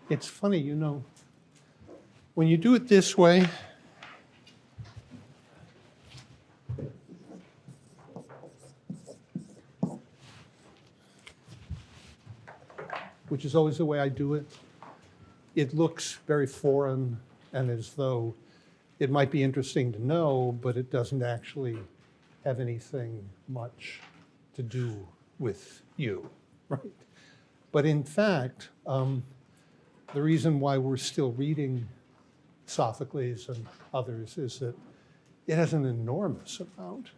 It's funny, when you do it this way, which is always the way I do it, it looks very foreign and as though it might be interesting to know, but it doesn't actually have anything much to do with you, right? But in fact, the reason why we're still reading Sophocles and others is that it has an enormous amount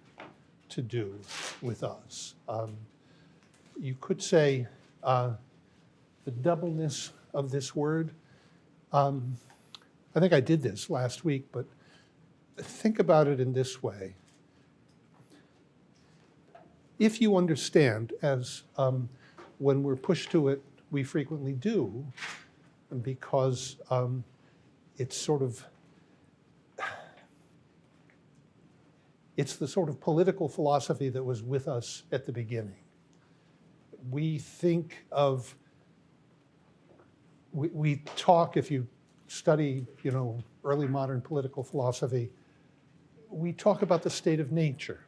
to do with us. You could say the doubleness of this word. I think I did this last week, but think about it in this way. If you understand, as when we're pushed to it, we frequently do, because it's the sort of political philosophy that was with us at the beginning. We think of, we talk, if you study, early modern political philosophy, we talk about the state of nature.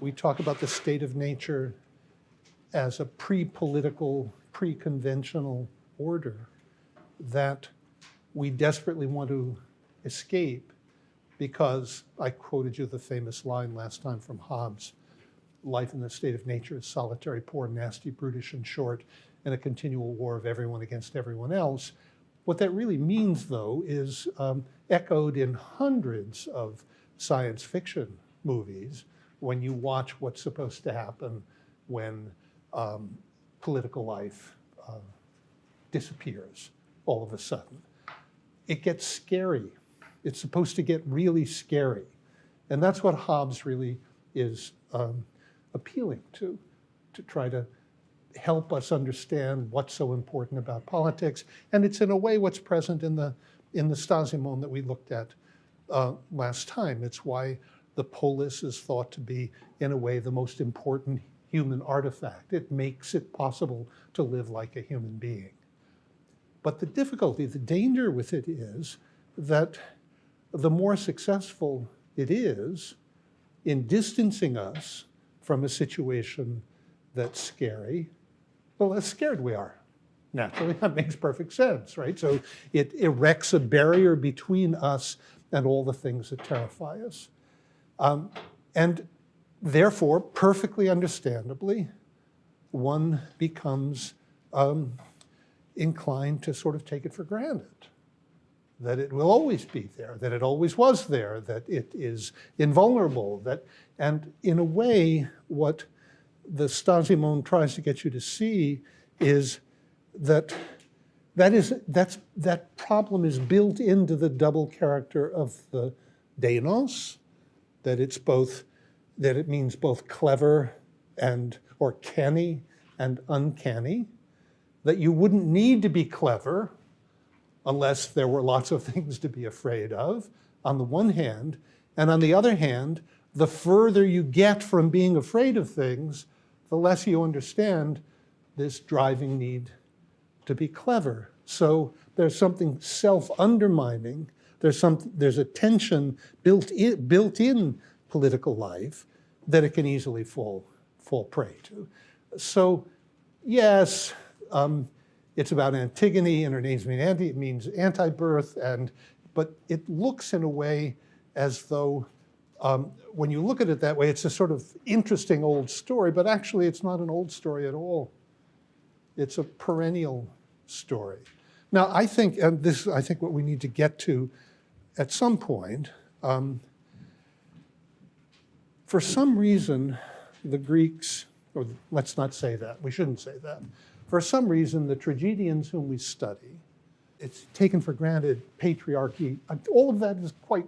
We talk about the state of nature as a pre-political, pre-conventional order that we desperately want to escape because, I quoted you the famous line last time from Hobbes, life in the state of nature is solitary, poor, nasty, brutish, and short, and a continual war of everyone against everyone else. What that really means, though, is echoed in hundreds of science fiction movies when you watch what's supposed to happen when political life disappears all of a sudden. It gets scary. It's supposed to get really scary. And that's what Hobbes really is appealing to try to help us understand what's so important about politics. And it's in a way what's present in the Stasimon that we looked at last time. It's why the polis is thought to be, in a way, the most important human artifact. It makes it possible to live like a human being. But the difficulty, the danger with it is that the more successful it is in distancing us from a situation that's scary, the less scared we are. Naturally, that makes perfect sense, right? So it erects a barrier between us and all the things that terrify us. And therefore, perfectly understandably, one becomes inclined to sort of take it for granted, that it will always be there, that it always was there, that it is invulnerable, and in a way, what the Stasimon tries to get you to see is that problem is built into the double character of the deinos, that it means both clever or canny and uncanny, that you wouldn't need to be clever unless there were lots of things to be afraid of, on the one hand, and on the other hand, the further you get from being afraid of things, the less you understand this driving need to be clever. So there's something self-undermining, there's a tension built in political life that it can easily fall prey to. So yes, it's about Antigone, and her name's it means anti-birth, but it looks in a way as though, when you look at it that way, it's a sort of interesting old story, but actually it's not an old story at all. It's a perennial story. Now, I think what we need to get to at some point, for some reason, the Greeks, or let's not say that, we shouldn't say that. For some reason, the tragedians whom we study, it's taken for granted, patriarchy, all of that is quite,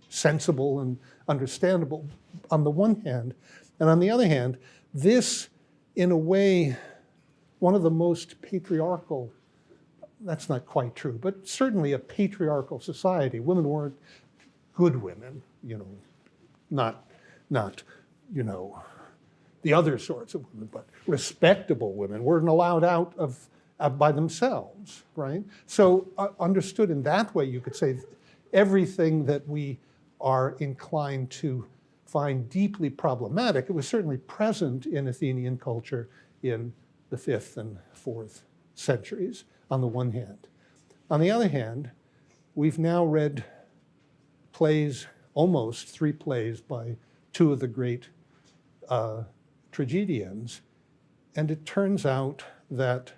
sensible and understandable on the one hand. And on the other hand, this, in a way, one of the most patriarchal, that's not quite true, but certainly a patriarchal society. Women weren't good women, not the other sorts of women, but respectable women weren't allowed out of by themselves, right? So understood in that way, you could say everything that we are inclined to find deeply problematic, it was certainly present in Athenian culture in the 5th and 4th centuries, on the one hand. On the other hand, we've now read plays, almost 3 plays by 2 of the great tragedians, and it turns out that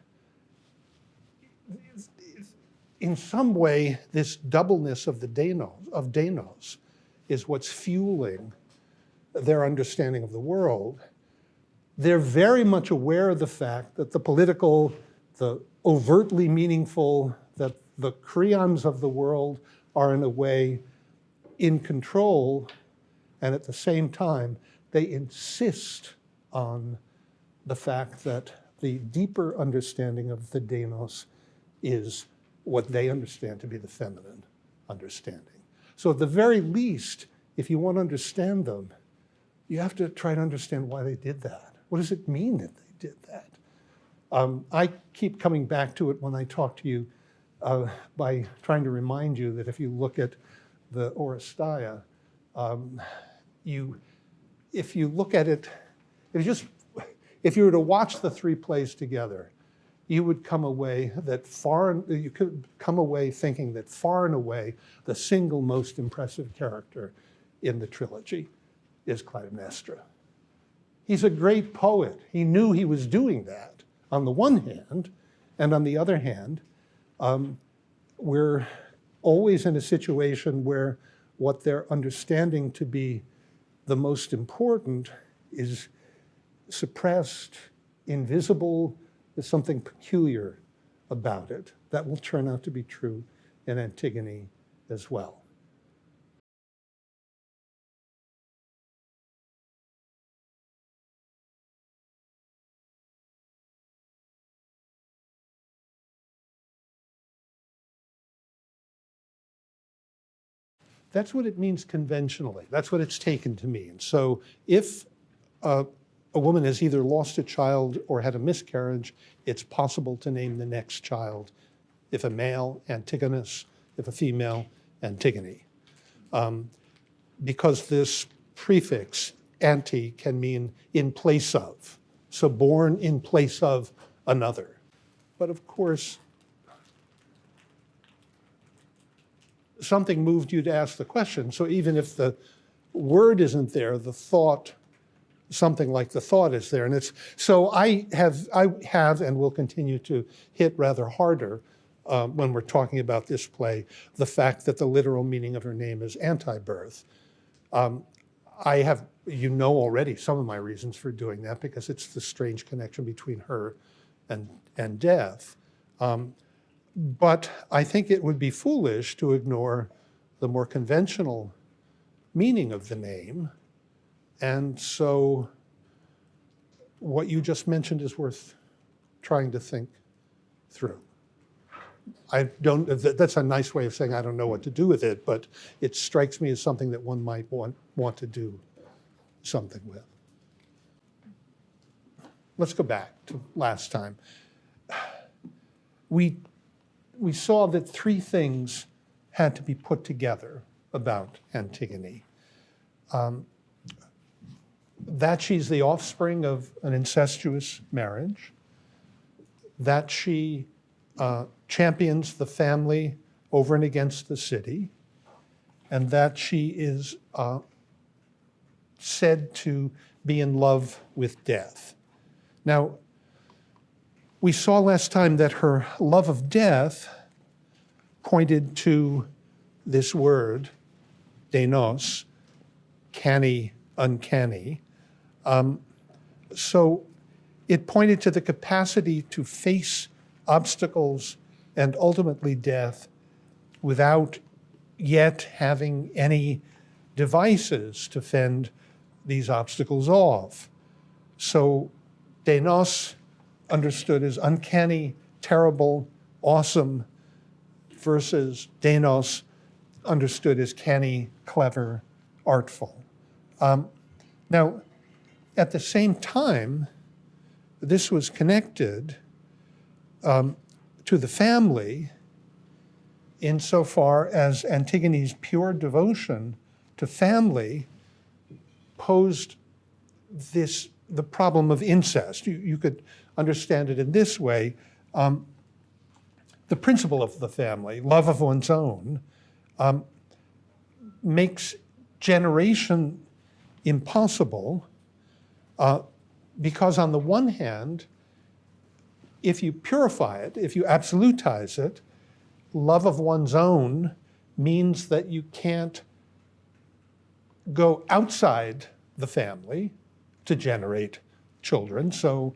in some way, this doubleness of the Denos is what's fueling their understanding of the world. They're very much aware of the fact that the political, the overtly meaningful, that the creons of the world are in a way in control, and at the same time, they insist on the fact that the deeper understanding of the Denos is what they understand to be the feminine understanding. So at the very least, if you want to understand them, you have to try to understand why they did that. What does it mean that they did that? I keep coming back to it when I talk to you by trying to remind you that if you look at the Oresteia, if you look at it, if you were to watch the 3 plays together, you would come away you could come away thinking that far and away the single most impressive character in the trilogy is Clytemnestra. He's a great poet. He knew he was doing that on the one hand, and on the other hand, we're always in a situation where what they're understanding to be the most important is suppressed, invisible. There's something peculiar about it. That will turn out to be true in Antigone as well. That's what it means conventionally. That's what it's taken to mean. So if a woman has either lost a child or had a miscarriage, it's possible to name the next child. If a male, Antigonus; if a female, Antigone. Because this prefix, anti, can mean in place of. So born in place of another. But of course, something moved you to ask the question. So even if the word isn't there, the thought, something like the thought is there. And it's, so I have and will continue to hit rather harder when we're talking about this play, the fact that the literal meaning of her name is anti-birth. I have, you know already, some of my reasons for doing that, because it's the strange connection between her and death. But I think it would be foolish to ignore the more conventional meaning of the name. And so what you just mentioned is worth trying to think through. That's a nice way of saying I don't know what to do with it, but it strikes me as something that one might want to do something with. Let's go back to last time. We saw that 3 things had to be put together about Antigone. That she's the offspring of an incestuous marriage, that she champions the family over and against the city, and that she is said to be in love with death. Now, we saw last time that her love of death pointed to this word, denos, canny, uncanny. So it pointed to the capacity to face obstacles and ultimately death without yet having any devices to fend these obstacles off. So denos, understood as uncanny, terrible, awesome, versus denos, understood as canny, clever, artful. Now, at the same time, this was connected to the family insofar as Antigone's pure devotion to family posed the problem of incest. You could understand it in this way. The principle of the family, love of one's own, makes generation impossible because on the one hand, if you purify it, if you absolutize it, love of one's own means that you can't go outside the family to generate children, so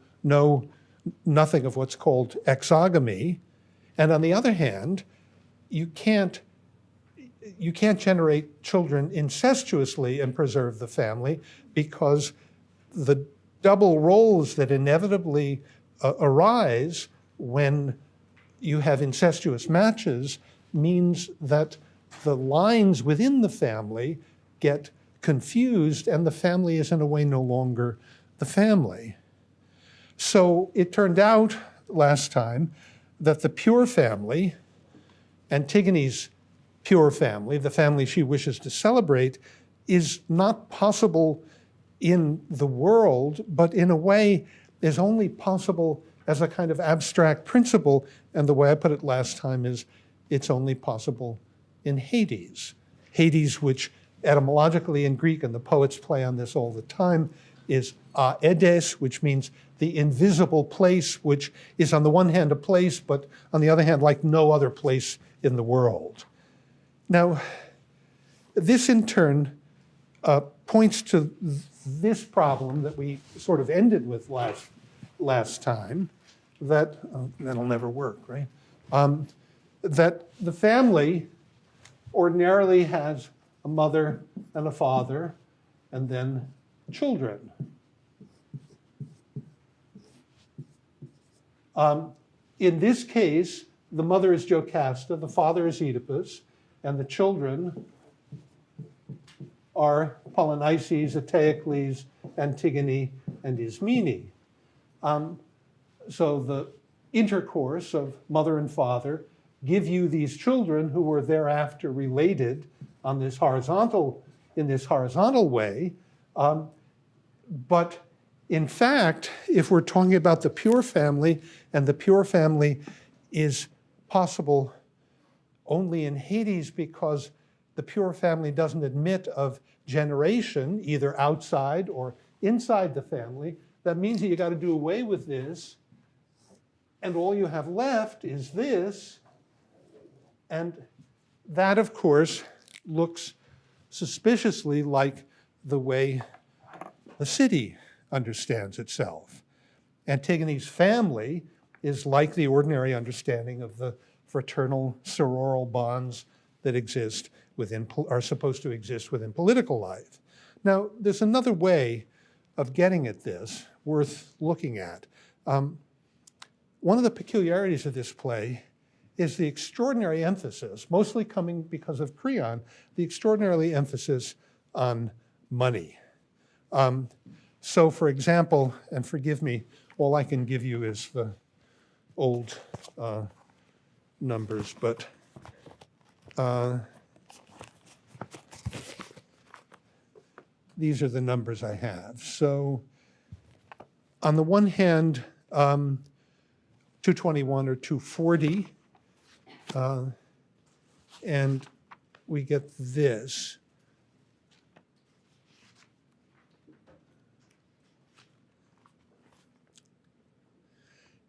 nothing of what's called exogamy. And on the other hand, you can't generate children incestuously and preserve the family because the double roles that inevitably arise when you have incestuous matches means that the lines within the family get confused and the family is in a way no longer the family. So it turned out last time that the pure family, Antigone's pure family, the family she wishes to celebrate, is not possible in the world, but in a way is only possible as a kind of abstract principle. And the way I put it last time is it's only possible in Hades. Hades, which etymologically in Greek, and the poets play on this all the time, is aedes, which means the invisible place, which is on the one hand a place, but on the other hand like no other place in the world. Now, this in turn points to this problem that we sort of ended with last time, that, that'll never work, right? That the family ordinarily has a mother and a father, and then children. In this case, the mother is Jocasta, the father is Oedipus, and the children are Polynices, Eteocles, Antigone, and Ismene. So the intercourse of mother and father give you these children who were thereafter related in this horizontal way. But in fact, if we're talking about the pure family, and the pure family is possible only in Hades because the pure family doesn't admit of generation, either outside or inside the family, that means that you got to do away with this, and all you have left is this, and that, of course, looks suspiciously like the way the city understands itself. Antigone's family is like the ordinary understanding of the fraternal, sororal bonds that are supposed to exist within political life. Now, there's another way of getting at this worth looking at. One of the peculiarities of this play is the extraordinary emphasis, mostly coming because of Creon, the extraordinary emphasis on money. So for example, and forgive me, all I can give you is the old numbers, but these are the numbers I have. So on the one hand, 221 or 240, and we get this.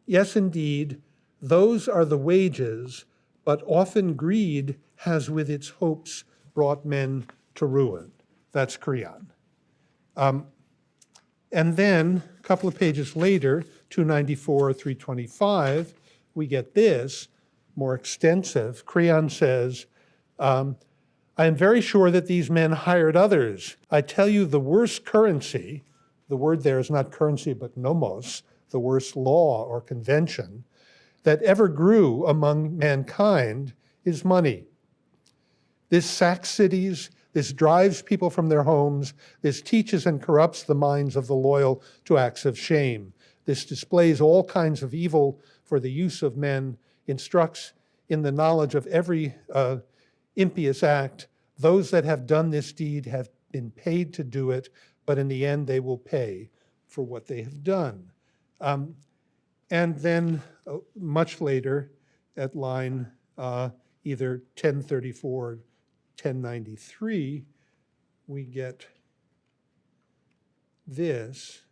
Yes, indeed, those are the wages, but often greed has with its hopes brought men to ruin. That's Creon. And then a couple of pages later, 294, 325, we get this, more extensive. Creon says, I am very sure that these men hired others. I tell you the worst currency, the word there is not currency but nomos, the worst law or convention, that ever grew among mankind is money. This sacks cities, this drives people from their homes, this teaches and corrupts the minds of the loyal to acts of shame. This displays all kinds of evil for the use of men, instructs in the knowledge of every impious act. Those that have done this deed have been paid to do it, but in the end they will pay for what they have done. And then much later, at line either 1034 or 1093, we get this.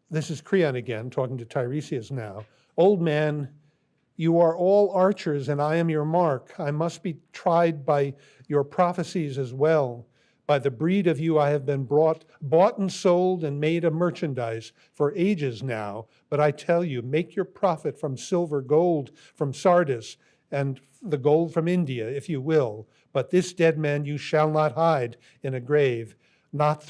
This is Creon again, talking to Tiresias now. Old man, you are all archers, and I am your mark. I must be tried by your prophecies as well. By the breed of you I have been bought and sold and made a merchandise for ages now. But I tell you, make your profit from silver, gold from Sardis, and the gold from India, if you will. But this dead man you shall not hide in a grave, not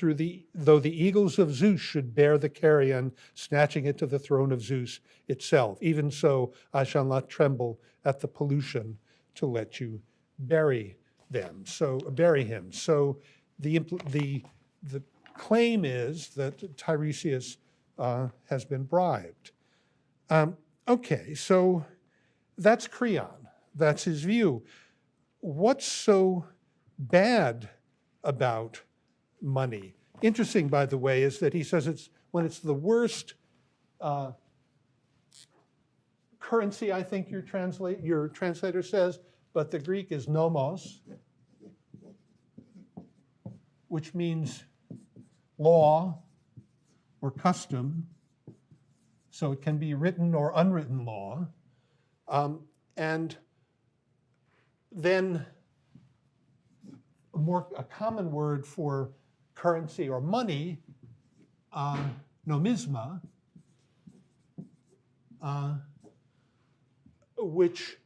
though the eagles of Zeus should bear the carrion, snatching it to the throne of Zeus itself. Even so, I shall not tremble at the pollution to let you bury him. So the claim is that Tiresias has been bribed. Okay, so that's Creon. That's his view. What's so bad about money? Interesting, by the way, is that he says when it's the worst currency, I think your translator says, but the Greek is nomos, which means law or custom. So it can be written or unwritten law. And then a common word for currency or money, nomisma, which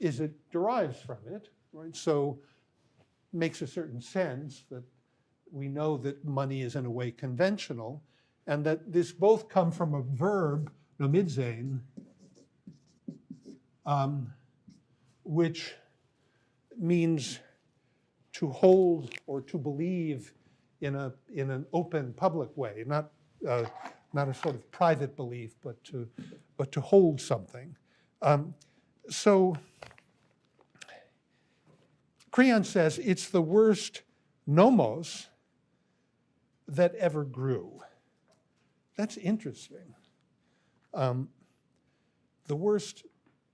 it derives from it, right? So makes a certain sense that we know that money is in a way conventional, and that this both come from a verb, nomidzein, which means to hold or to believe in an open, public way, not a sort of private belief, but to hold something. So Creon says it's the worst nomos that ever grew. That's interesting. The worst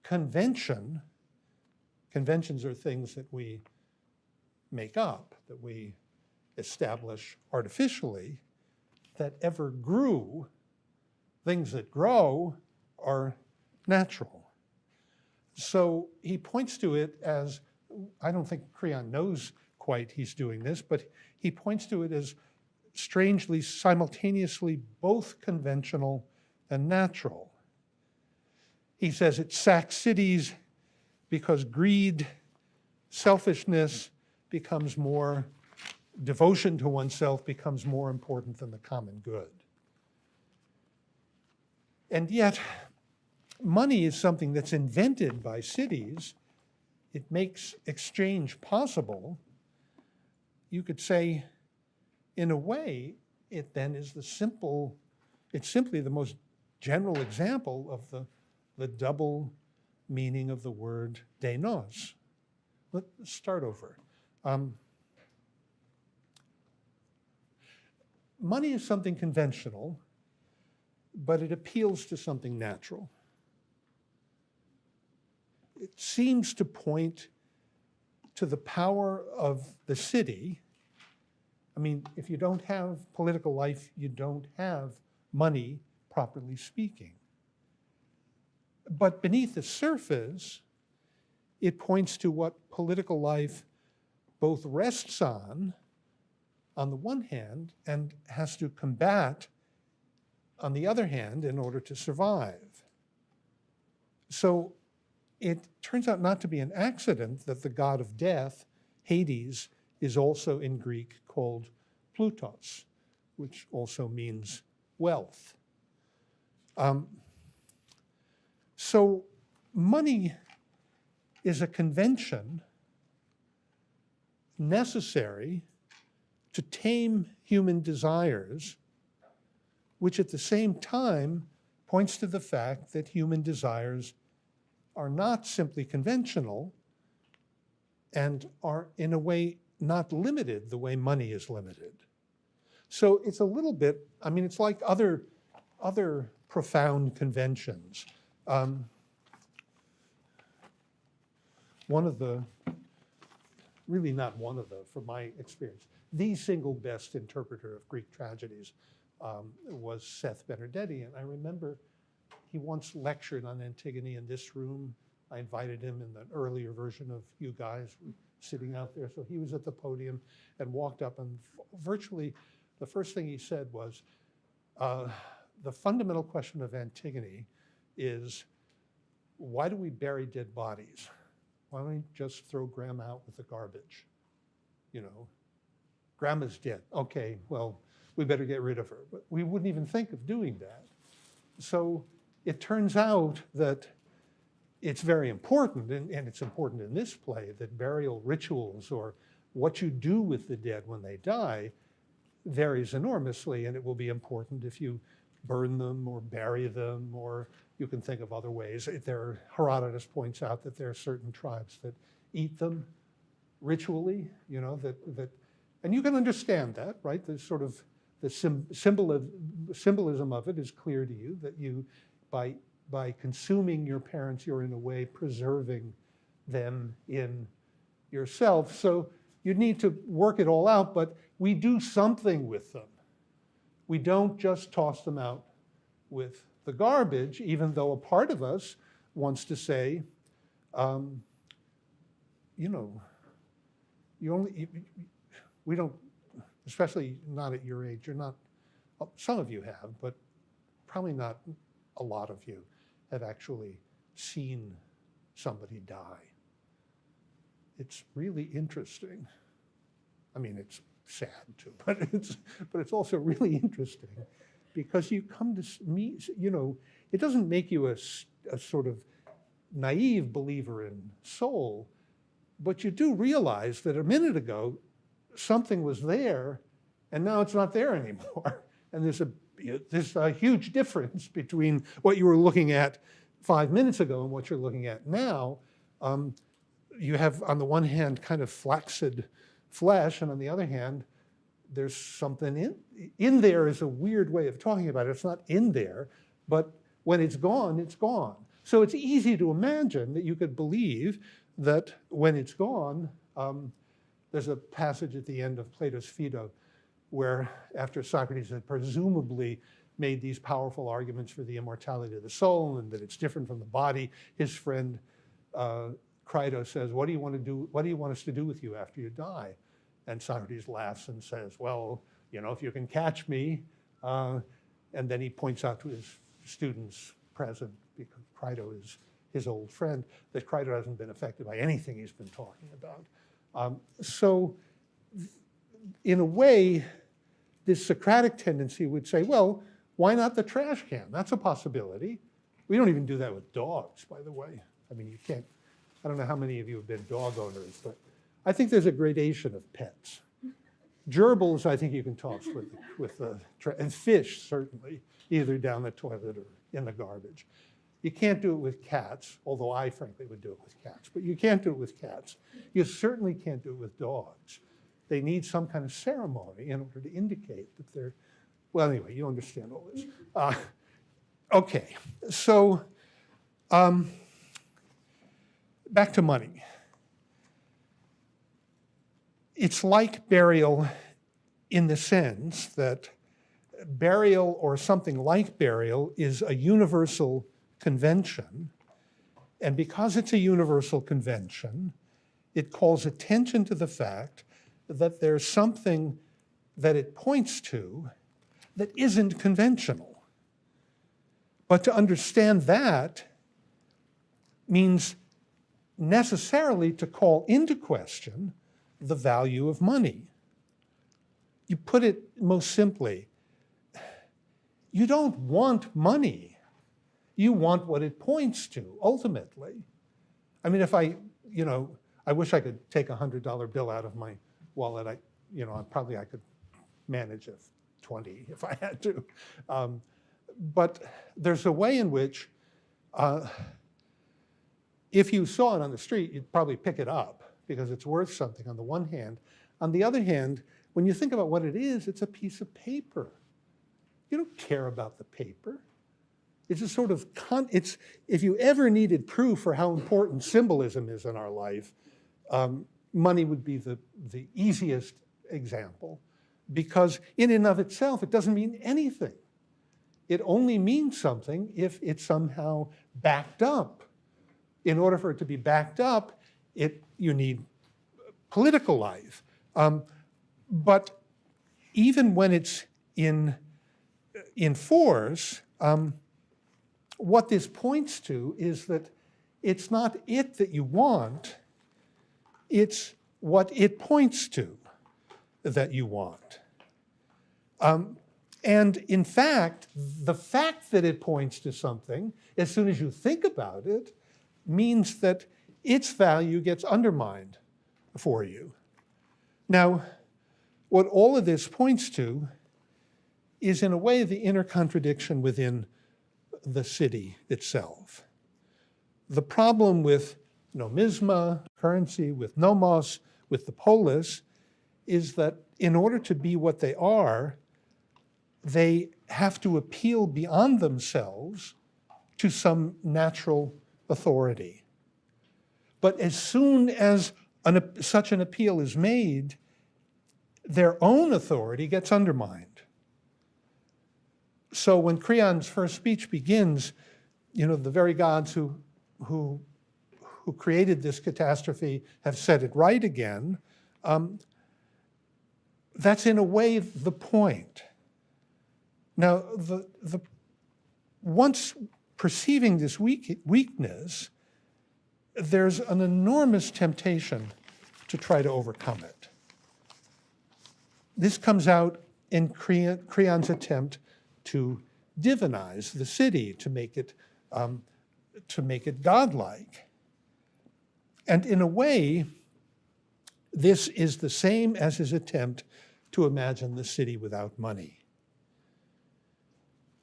conventions are things that we make up, that we establish artificially, that ever grew. Things that grow are natural. So he points to it as, I don't think Creon knows quite he's doing this, but he points to it as strangely, simultaneously both conventional and natural. He says it sacks cities because greed, selfishness becomes more, devotion to oneself becomes more important than the common good. And yet, money is something that's invented by cities. It makes exchange possible. You could say, in a way, it then is it's simply the most general example of the double meaning of the word deinos. Let's start over. Money is something conventional, but it appeals to something natural. It seems to point to the power of the city. I mean, if you don't have political life, you don't have money, properly speaking. But beneath the surface, it points to what political life both rests on the one hand, and has to combat, on the other hand, in order to survive. So it turns out not to be an accident that the god of death, Hades, is also in Greek called Plutos, which also means wealth. So money is a convention necessary to tame human desires, which at the same time points to the fact that human desires are not simply conventional and are in a way not limited the way money is limited. So it's a little bit, I mean, it's like other profound conventions. One of the, really not one of the, from my experience, the single best interpreter of Greek tragedies was Seth Benedetti. And I remember he once lectured on Antigone in this room. I invited him in the earlier version of you guys sitting out there. So he was at the podium and walked up, and virtually the first thing he said was, the fundamental question of Antigone is, why do we bury dead bodies? Why don't we just throw Grandma out with the garbage? You know, Grandma's dead. Okay, well, we better get rid of her. But we wouldn't even think of doing that. So it turns out that it's very important, and it's important in this play, that burial rituals, or what you do with the dead when they die, varies enormously, and it will be important if you burn them or bury them, or you can think of other ways. Herodotus points out that there are certain tribes that eat them ritually, you know, and you can understand that, right? The sort of the symbolism of it is clear to you, that you, by consuming your parents, you're in a way preserving them in yourself. So you need to work it all out, but we do something with them. We don't just toss them out with the garbage, even though a part of us wants to say, you know, we don't, especially not at your age, you're not, some of you have, but probably not a lot of you have actually seen somebody die. It's really interesting. I mean, it's sad too, but it's also really interesting, because you come to meet, you know, it doesn't make you a sort of naive believer in soul, but you do realize that a minute ago something was there and now it's not there anymore. And there's a huge difference between what you were looking at 5 minutes ago and what you're looking at now. You have, on the one hand, kind of flaccid flesh, and on the other hand, there's something in there is a weird way of talking about it. It's not in there, but when it's gone, it's gone. So it's easy to imagine that you could believe that when it's gone, there's a passage at the end of Plato's Phaedo where, after Socrates had presumably made these powerful arguments for the immortality of the soul and that it's different from the body, his friend Crito says, what do you want to do? What do you want us to do with you after you die? And Socrates laughs and says, well, you know, if you can catch me. And then he points out to his students present, because Crito is his old friend, that Crito hasn't been affected by anything he's been talking about. So in a way, this Socratic tendency would say, well, why not the trash can? That's a possibility. We don't even do that with dogs, by the way. I mean, you can't, I don't know how many of you have been dog owners, but I think there's a gradation of pets. Gerbils, I think you can toss with the and fish, certainly, either down the toilet or in the garbage. You can't do it with cats, although I frankly would do it with cats, but you can't do it with cats. You certainly can't do it with dogs. They need some kind of ceremony in order to indicate that they're, well, anyway, you understand all this. Okay, so back to money. It's like burial in the sense that burial, or something like burial, is a universal convention. And because it's a universal convention, it calls attention to the fact that there's something that it points to that isn't conventional. But to understand that means necessarily to call into question the value of money. You put it most simply, you don't want money. You want what it points to, ultimately. I mean, if I wish I could take a $100 bill out of my well, that I could manage a 20 if I had to. But there's a way in which if you saw it on the street, you'd probably pick it up because it's worth something on the one hand. On the other hand, when you think about what it is, it's a piece of paper. You don't care about the paper. It's a sort of, if you ever needed proof for how important symbolism is in our life, money would be the easiest example, because in and of itself, it doesn't mean anything. It only means something if it's somehow backed up. In order for it to be backed up, you need political life. But even when it's in force, what this points to is that it's not it that you want, it's what it points to that you want. And in fact, the fact that it points to something, as soon as you think about it, means that its value gets undermined for you. Now, what all of this points to is, in a way, the inner contradiction within the city itself. The problem with nomisma, currency, with nomos, with the polis, is that in order to be what they are, they have to appeal beyond themselves to some natural authority. But as soon as such an appeal is made, their own authority gets undermined. So when Creon's first speech begins, the very gods who created this catastrophe have set it right again, that's in a way the point. Now, once perceiving this weakness, there's an enormous temptation to try to overcome it. This comes out in Creon's attempt to divinize the city, to make it godlike. And in a way, this is the same as his attempt to imagine the city without money.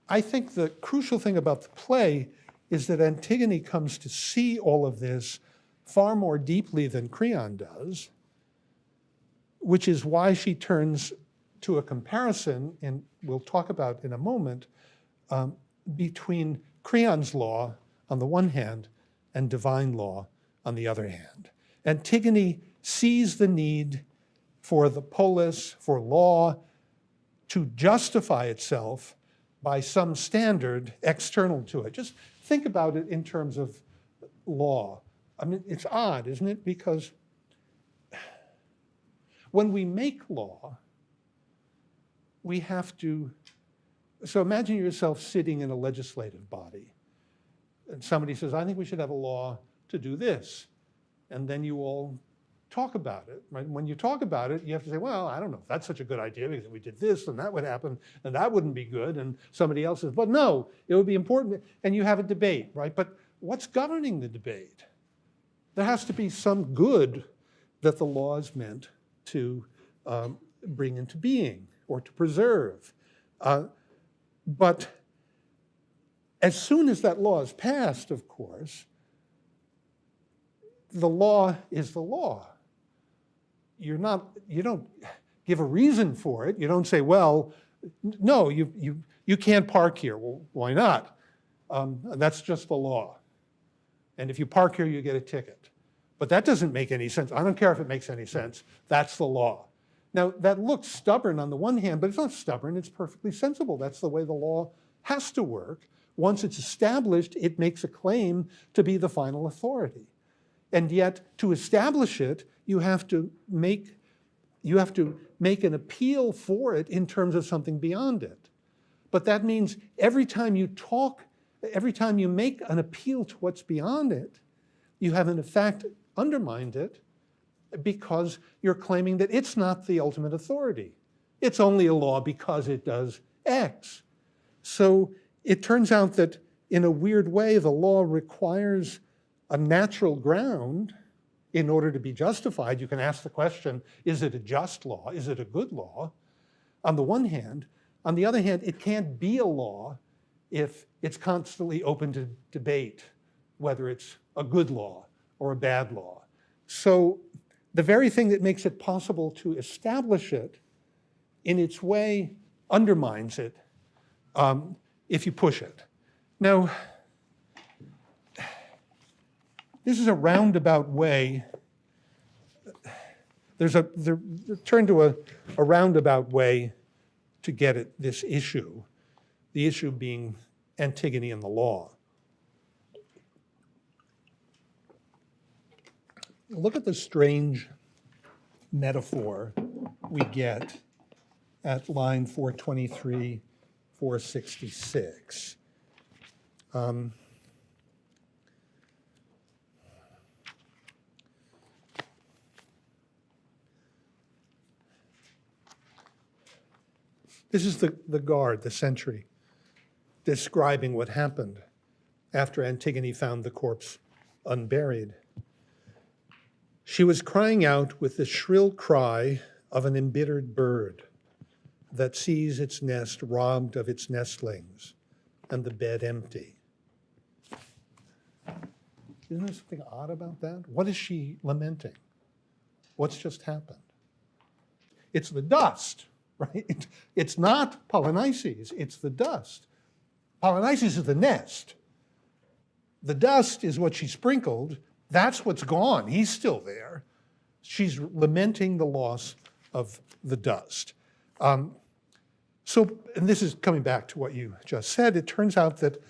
I think the crucial thing about the play is that Antigone comes to see all of this far more deeply than Creon does, which is why she turns to a comparison, and we'll talk about in a moment, between Creon's law on the one hand and divine law on the other hand. Antigone sees the need for the polis, for law, to justify itself by some standard external to it. Just think about it in terms of law. I mean, it's odd, isn't it? Because when we make law, we have to, so imagine yourself sitting in a legislative body, and somebody says, I think we should have a law to do this. And then you all talk about it, right? When you talk about it, you have to say, well, I don't know if that's such a good idea, because if we did this, then that would happen, and that wouldn't be good. And somebody else says, but no, it would be important. And you have a debate, right? But what's governing the debate? There has to be some good that the law is meant to bring into being or to preserve. But as soon as that law is passed, of course, the law is the law. You don't give a reason for it. You don't say, well, no, you can't park here. Well, why not? That's just the law. And if you park here, you get a ticket. But that doesn't make any sense. I don't care if it makes any sense. That's the law. Now, that looks stubborn on the one hand, but it's not stubborn. It's perfectly sensible. That's the way the law has to work. Once it's established, it makes a claim to be the final authority. And yet, to establish it, you have to make an appeal for it in terms of something beyond it. But that means every time you make an appeal to what's beyond it, you have in effect undermined it because you're claiming that it's not the ultimate authority. It's only a law because it does X. So it turns out that in a weird way, the law requires a natural ground in order to be justified, you can ask the question, is it a just law? Is it a good law? On the one hand. On the other hand, it can't be a law if it's constantly open to debate whether it's a good law or a bad law. So the very thing that makes it possible to establish it in its way undermines it if you push it. Now, this is a roundabout way. Turn to a roundabout way to get at this issue, the issue being Antigone and the law. Look at the strange metaphor we get at line 423, 466. This is the guard, the sentry, describing what happened after Antigone found the corpse unburied. She was crying out with the shrill cry of an embittered bird that sees its nest robbed of its nestlings and the bed empty. Isn't there something odd about that? What is she lamenting? What's just happened? It's the dust, right? It's not Polynices, it's the dust. Polynices is the nest. The dust is what she sprinkled. That's what's gone. He's still there. She's lamenting the loss of the dust. And this is coming back to what you just said. It turns out that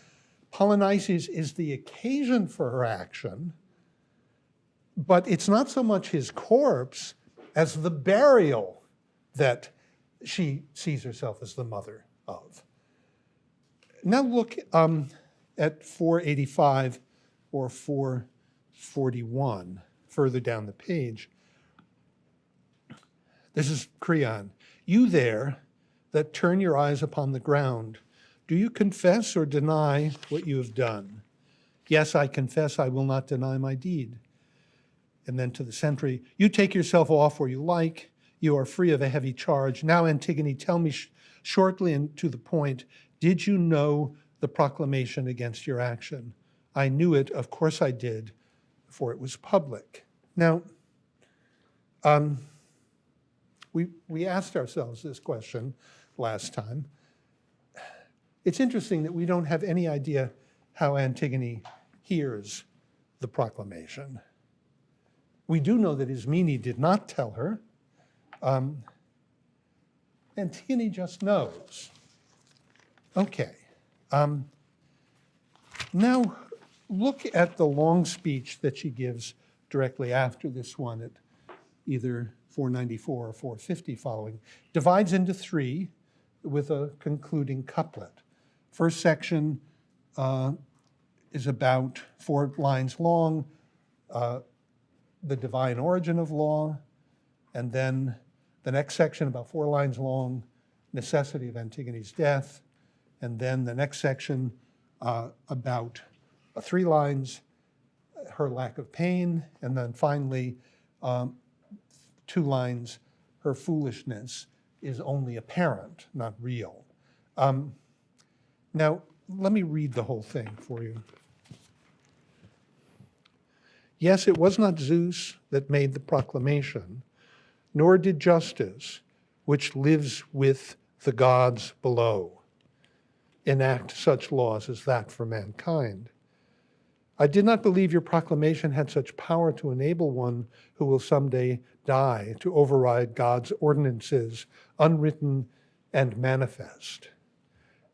Polynices is the occasion for her action, but it's not so much his corpse as the burial that she sees herself as the mother of. Now look at 485 or 441, further down the page. This is Creon. You there that turn your eyes upon the ground, do you confess or deny what you have done? Yes, I confess, I will not deny my deed. And then to the sentry, you take yourself off where you like, you are free of a heavy charge. Now, Antigone, tell me shortly and to the point, did you know the proclamation against your action? I knew it, of course I did, for it was public. Now, we asked ourselves this question last time. It's interesting that we don't have any idea how Antigone hears the proclamation. We do know that Ismene did not tell her. Antigone just knows. Okay. Now, look at the long speech that she gives directly after this one at either 494 or 450 following. Divides into three with a concluding couplet. First section is about 4 lines long, the divine origin of law, and then the next section about 4 lines long, necessity of Antigone's death, and then the next section about 3 lines, her lack of pain, and then finally 2 lines, her foolishness is only apparent, not real. Now, let me read the whole thing for you. Yes, it was not Zeus that made the proclamation, nor did justice, which lives with the gods below, enact such laws as that for mankind. I did not believe your proclamation had such power to enable one who will someday die to override God's ordinances, unwritten and manifest.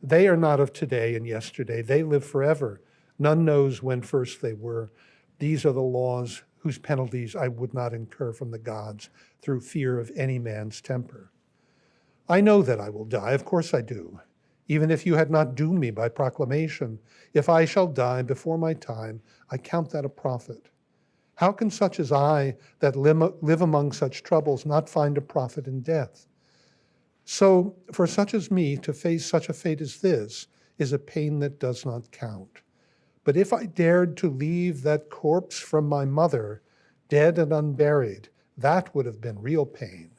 They are not of today and yesterday. They live forever. None knows when first they were. These are the laws whose penalties I would not incur from the gods through fear of any man's temper. I know that I will die, of course I do, even if you had not doomed me by proclamation. If I shall die before my time, I count that a profit. How can such as I that live among such troubles not find a profit in death? So for such as me to face such a fate as this is a pain that does not count. But if I dared to leave that corpse from my mother, dead and unburied. That would have been real pain.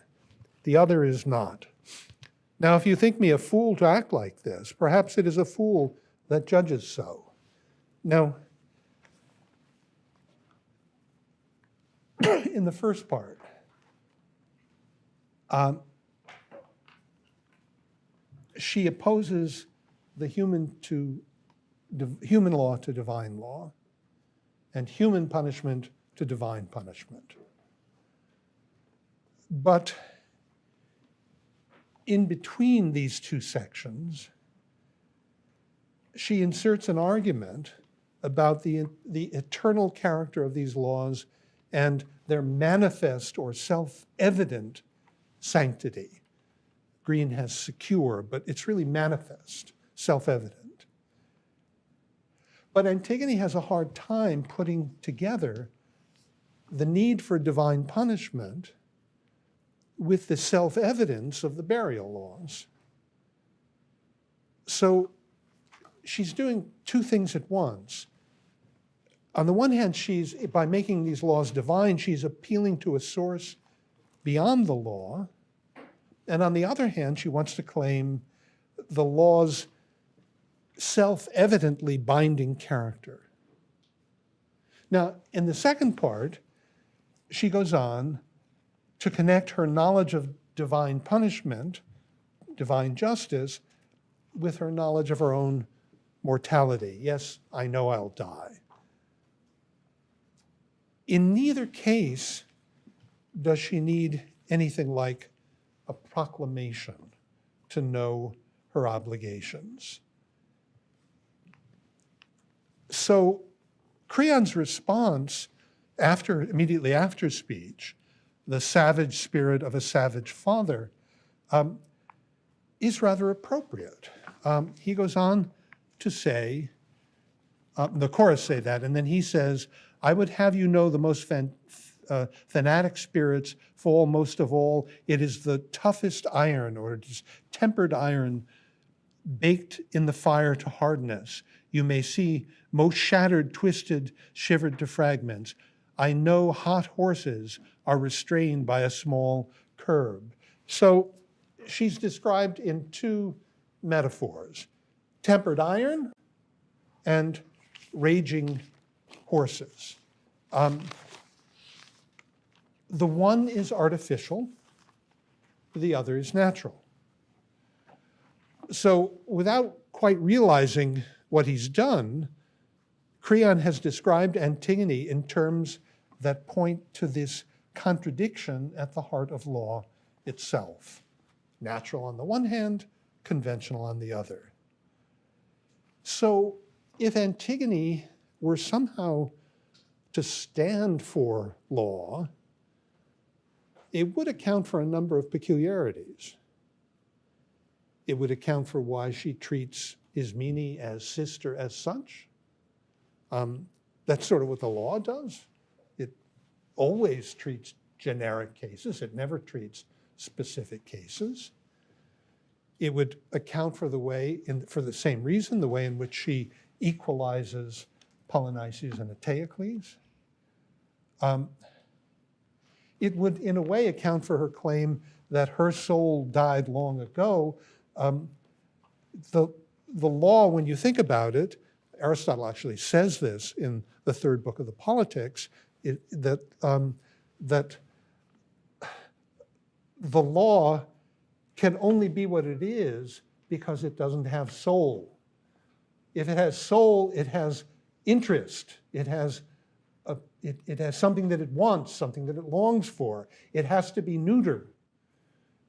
The other is not. Now, if you think me a fool to act like this, perhaps it is a fool that judges so. Now, in the first part, she opposes the human law to divine law, and human punishment to divine punishment. But in between these two sections, she inserts an argument about the eternal character of these laws and their manifest or self-evident sanctity. Green has secure, but it's really manifest, self-evident. But Antigone has a hard time putting together the need for divine punishment with the self-evidence of the burial laws. So she's doing two things at once. On the one hand, by making these laws divine, she's appealing to a source beyond the law. And on the other hand, she wants to claim the law's self-evidently binding character. Now, in the second part, she goes on to connect her knowledge of divine punishment, divine justice, with her knowledge of her own mortality. Yes, I know I'll die. In neither case does she need anything like a proclamation to know her obligations. So Creon's response immediately after speech, the savage spirit of a savage father, is rather appropriate. He goes on to say, the chorus say that, and then he says, I would have you know the most fanatic spirits fall most of all. It is the toughest iron, or it is tempered iron, baked in the fire to hardness. You may see most shattered, twisted, shivered to fragments. I know hot horses are restrained by a small curb. So she's described in two metaphors, tempered iron and raging horses. The one is artificial, the other is natural. So without quite realizing what he's done, Creon has described Antigone in terms that point to this contradiction at the heart of law itself. Natural on the one hand, conventional on the other. So if Antigone were somehow to stand for law, it would account for a number of peculiarities. It would account for why she treats Ismene as sister as such. That's sort of what the law does. It always treats generic cases. It never treats specific cases. It would account for for the same reason, the way in which she equalizes Polynices and Eteocles. It would, in a way, account for her claim that her soul died long ago. The law, when you think about it, Aristotle actually says this in the third book of the Politics, that the law can only be what it is because it doesn't have soul. If it has soul, it has interest. It has something that it wants, something that it longs for. It has to be neuter.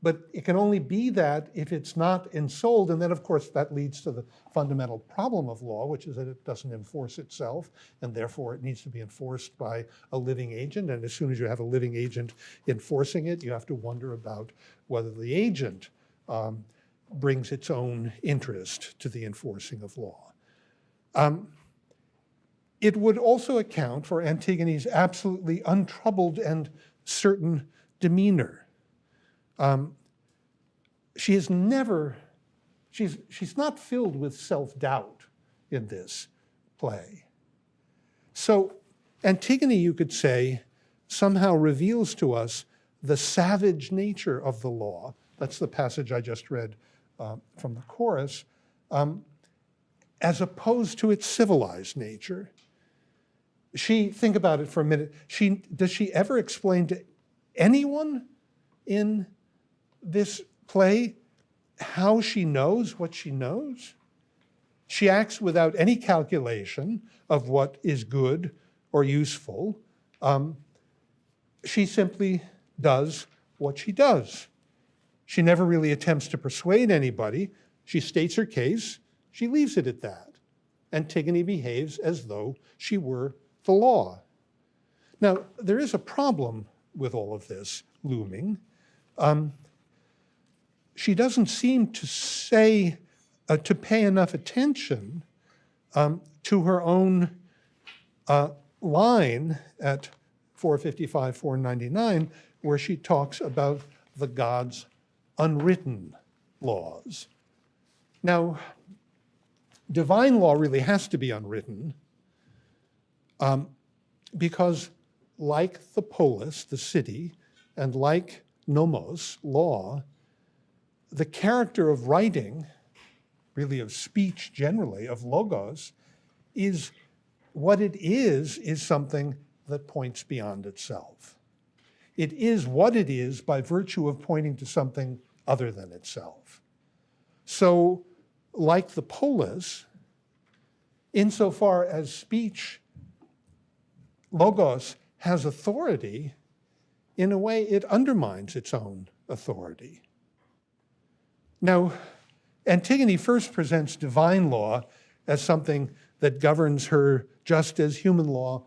But it can only be that if it's not ensouled, and then of course that leads to the fundamental problem of law, which is that it doesn't enforce itself, and therefore it needs to be enforced by a living agent, and as soon as you have a living agent enforcing it, you have to wonder about whether the agent brings its own interest to the enforcing of law. It would also account for Antigone's absolutely untroubled and certain demeanor. She's not filled with self-doubt in this play. So Antigone, you could say, somehow reveals to us the savage nature of the law. That's the passage I just read from the chorus, as opposed to its civilized nature. Think about it for a minute. Does she ever explain to anyone in this play how she knows what she knows? She acts without any calculation of what is good or useful. She simply does what she does. She never really attempts to persuade anybody. She states her case. She leaves it at that. Antigone behaves as though she were the law. Now, there is a problem with all of this looming. She doesn't seem to pay enough attention to her own line at 455, 499, where she talks about the gods' unwritten laws. Now, divine law really has to be unwritten because, like the polis, the city, and like nomos, law, the character of writing, really of speech generally, of logos, is what it is something that points beyond itself. It is what it is by virtue of pointing to something other than itself. So, like the polis, insofar as speech, logos, has authority, in a way it undermines its own authority. Now, Antigone first presents divine law as something that governs her just as human law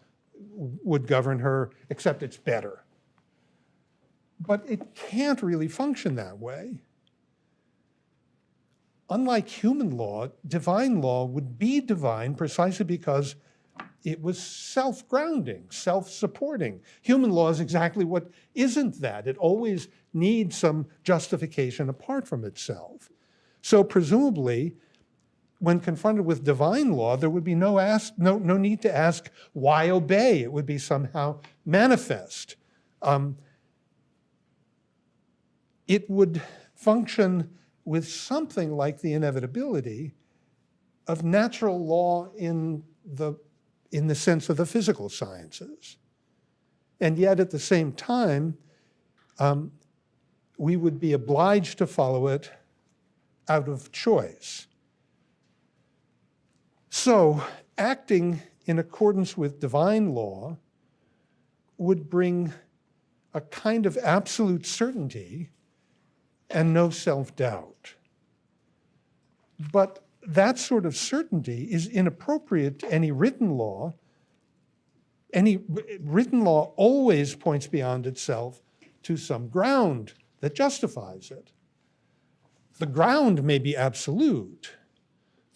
would govern her, except it's better. But it can't really function that way. Unlike human law, divine law would be divine precisely because it was self-grounding, self-supporting. Human law is exactly what isn't that. It always needs some justification apart from itself. So presumably, when confronted with divine law, there would be no need to ask, why obey? It would be somehow manifest. It would function with something like the inevitability of natural law in the sense of the physical sciences. And yet at the same time, we would be obliged to follow it out of choice. So acting in accordance with divine law would bring a kind of absolute certainty and no self-doubt. But that sort of certainty is inappropriate to any written law. Any written law always points beyond itself to some ground that justifies it. The ground may be absolute.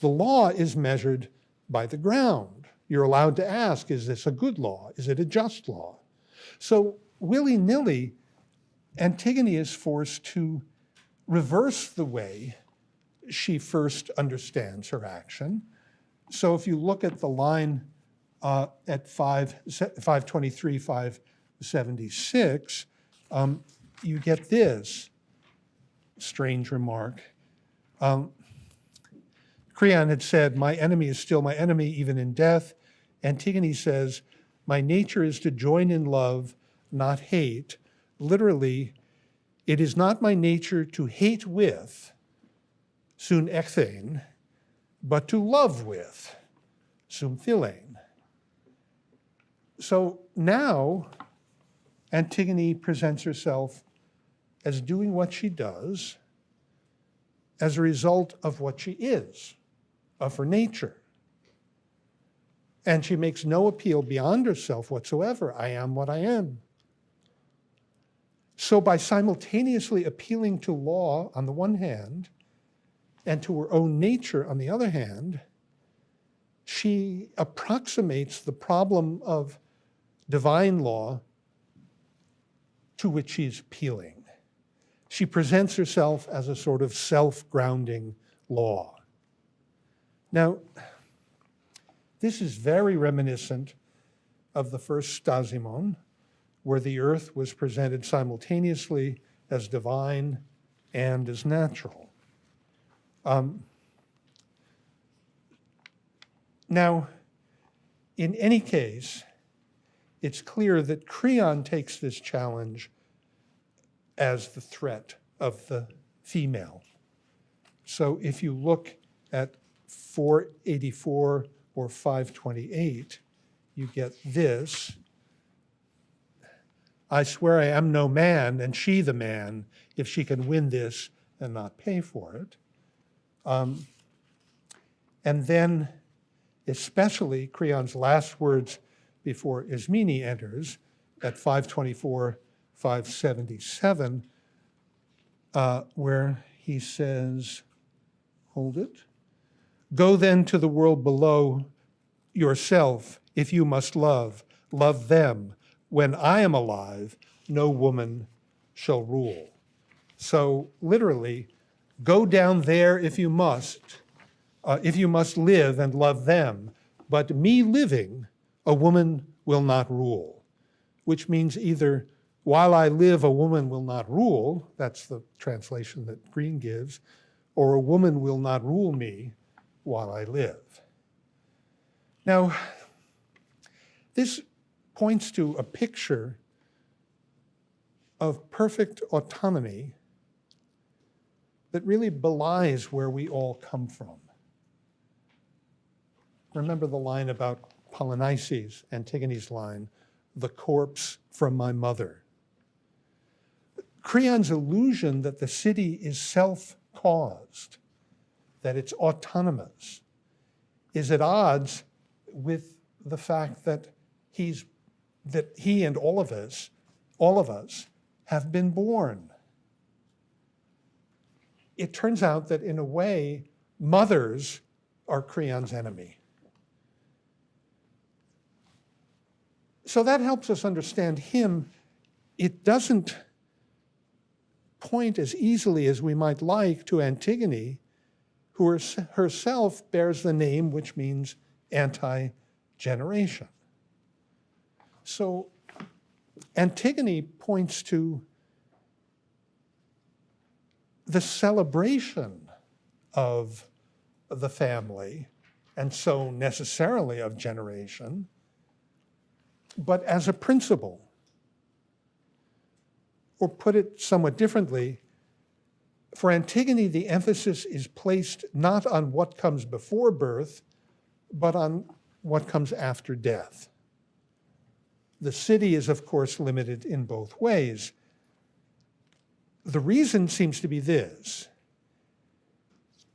The law is measured by the ground. You're allowed to ask, is this a good law? Is it a just law? So willy-nilly, Antigone is forced to reverse the way she first understands her action. So if you look at the line at 523, 576, you get this strange remark. Creon had said, my enemy is still my enemy, even in death. Antigone says, my nature is to join in love, not hate. Literally, it is not my nature to hate with, sun ekthein, but to love with, sum philein. So now, Antigone presents herself as doing what she does as a result of what she is, of her nature. And she makes no appeal beyond herself whatsoever. I am what I am. So by simultaneously appealing to law on the one hand and to her own nature on the other hand, she approximates the problem of divine law to which she's appealing. She presents herself as a sort of self-grounding law. Now, this is very reminiscent of the first Stasimon, where the earth was presented simultaneously as divine and as natural. Now, in any case, it's clear that Creon takes this challenge as the threat of the female. So if you look at 484 or 528, you get this. I swear I am no man, and she the man, if she can win this and not pay for it. And then, especially Creon's last words before Ismene enters at 524, 577, where he says, hold it, go then to the world below yourself, if you must love, love them. When I am alive, no woman shall rule. So literally, go down there if you must live and love them, but me living, a woman will not rule, which means either while I live, a woman will not rule, that's the translation that Green gives, or a woman will not rule me while I live. Now, this points to a picture of perfect autonomy that really belies where we all come from. Remember the line about Polynices, Antigone's line, the corpse from my mother. Creon's illusion that the city is self-caused, that it's autonomous, is at odds with the fact that he and all of us have been born. It turns out that in a way, mothers are Creon's enemy. So that helps us understand him. It doesn't point as easily as we might like to Antigone, who herself bears the name which means anti-generation. So Antigone points to the celebration of the family, and so necessarily of generation, but as a principle. Or put it somewhat differently, for Antigone, the emphasis is placed not on what comes before birth, but on what comes after death. The city is, of course, limited in both ways. The reason seems to be this.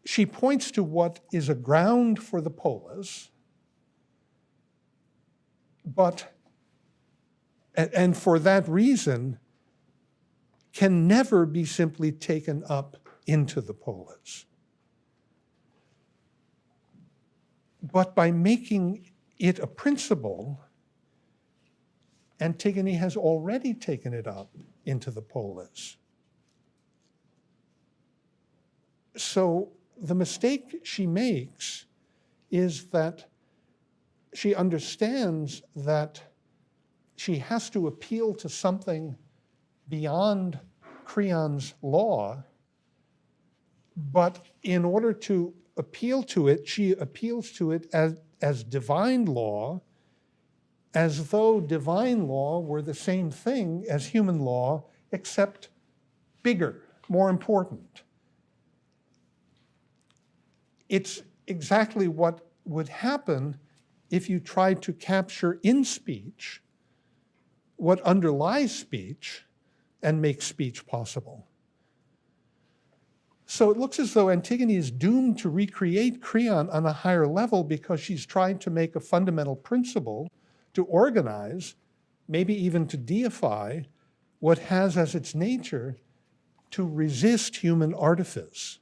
She points to what is a ground for the polis, and for that reason, can never be simply taken up into the polis. But by making it a principle, Antigone has already taken it up into the polis. So the mistake she makes is that she understands that she has to appeal to something beyond Creon's law, but in order to appeal to it, she appeals to it as divine law, as though divine law were the same thing as human law, except bigger, more important. It's exactly what would happen if you tried to capture in speech what underlies speech and make speech possible. So it looks as though Antigone is doomed to recreate Creon on a higher level because she's trying to make a fundamental principle to organize, maybe even to deify, what has as its nature to resist human artifice.